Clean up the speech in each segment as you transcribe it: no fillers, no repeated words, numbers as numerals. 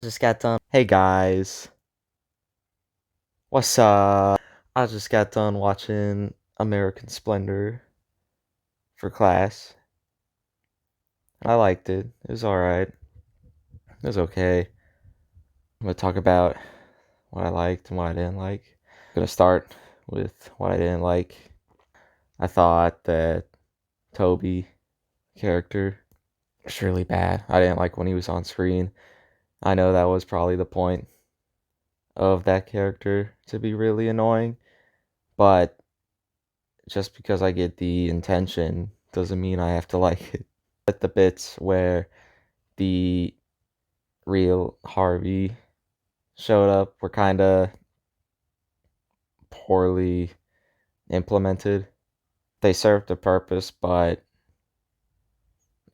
Just got done. Hey guys, what's up? I just got done watching American Splendor for class. I liked it. It was alright. It was okay. I'm gonna talk about what I liked and what I didn't like. I'm gonna start with what I didn't like. I thought that Toby character was really bad. I didn't like when he was on screen. I know that was probably the point of that character to be really annoying, but just because I get the intention doesn't mean I have to like it. But the bits where the real Harvey showed up were kind of poorly implemented. They served a purpose, but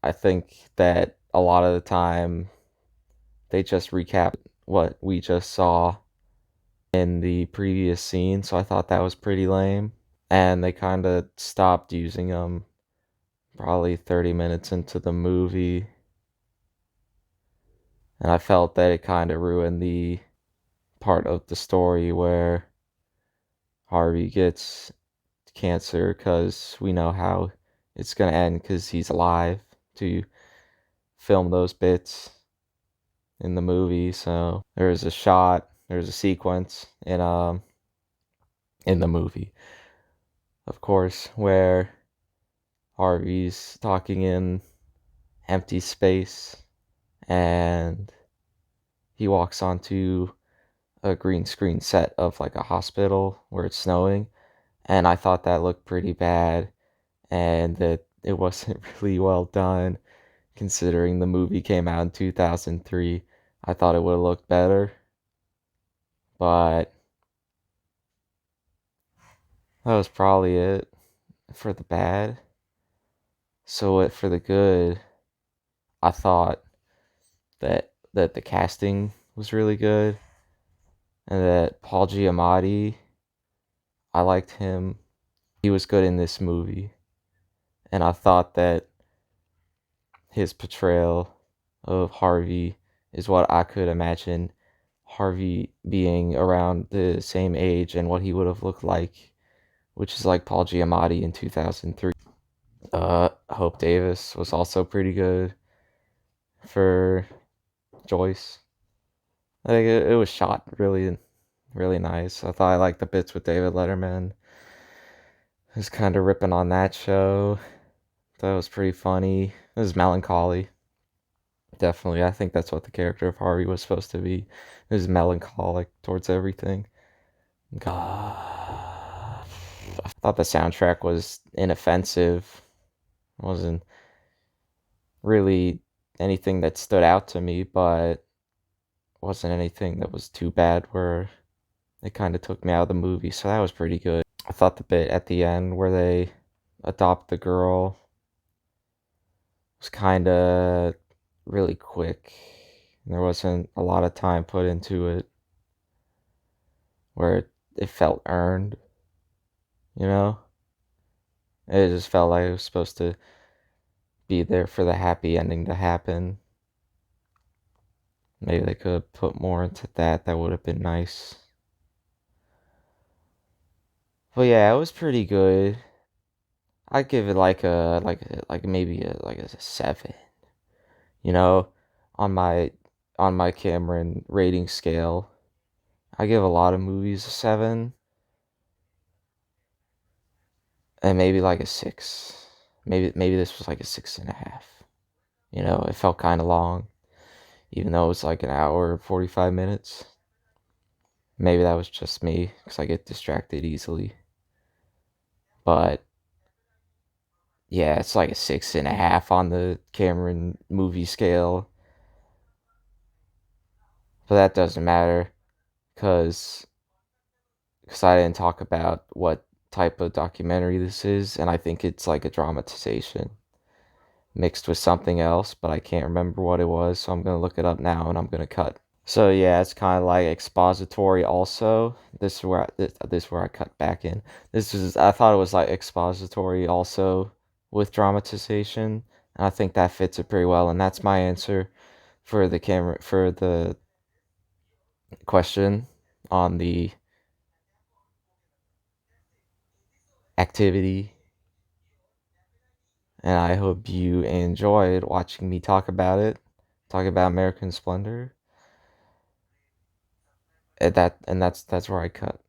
I think that a lot of the time they just recap what we just saw in the previous scene, so I thought that was pretty lame. And they kind of stopped using them probably 30 minutes into the movie. And I felt that it kind of ruined the part of the story where Harvey gets cancer because we know how it's going to end because he's alive to film those bits in the movie. So there's a sequence in the movie, of course, where Harvey's talking in empty space and he walks onto a green screen set of like a hospital where it's snowing, and I thought that looked pretty bad and that it wasn't really well done considering the movie came out in 2003. I thought it would have looked better, but that was probably it for the bad. So what for the good, I thought that the casting was really good and that Paul Giamatti, I liked him. He was good in this movie. And I thought that his portrayal of Harvey is what I could imagine Harvey being around the same age and what he would have looked like, which is like Paul Giamatti in 2003. Hope Davis was also pretty good for Joyce. Like it was shot really, really nice. I thought I liked the bits with David Letterman. He was kind of ripping on that show. That was pretty funny. It was melancholy. Definitely. I think that's what the character of Harvey was supposed to be. He was melancholic towards everything. God. I thought the soundtrack was inoffensive. It wasn't really anything that stood out to me, but wasn't anything that was too bad where it kind of took me out of the movie, so that was pretty good. I thought the bit at the end where they adopt the girl was kind of really quick. There wasn't a lot of time put into it where it felt earned, you know? It just felt like it was supposed to be there for the happy ending to happen. Maybe they could have put more into that. That would have been nice. But yeah, it was pretty good. I'd give it like maybe a 7. You know, on my Cameron rating scale, I give a lot of movies a 7 and maybe like a 6. Maybe this was like a 6.5. You know, it felt kind of long, even though it was like an hour and 45 minutes. Maybe that was just me because I get distracted easily. But yeah, it's like a 6.5 on the Cameron movie scale. But that doesn't matter because I didn't talk about what type of documentary this is, and I think it's like a dramatization mixed with something else, but I can't remember what it was, so I'm gonna look it up now and I'm gonna cut. So yeah, it's kind of like expository also. This is where I cut back in. I thought it was like expository also with dramatization, and I think that fits it pretty well, and that's my answer for the camera for the question on the activity, and I hope you enjoyed watching me talk about it, talk about American Splendor. And that's where I cut.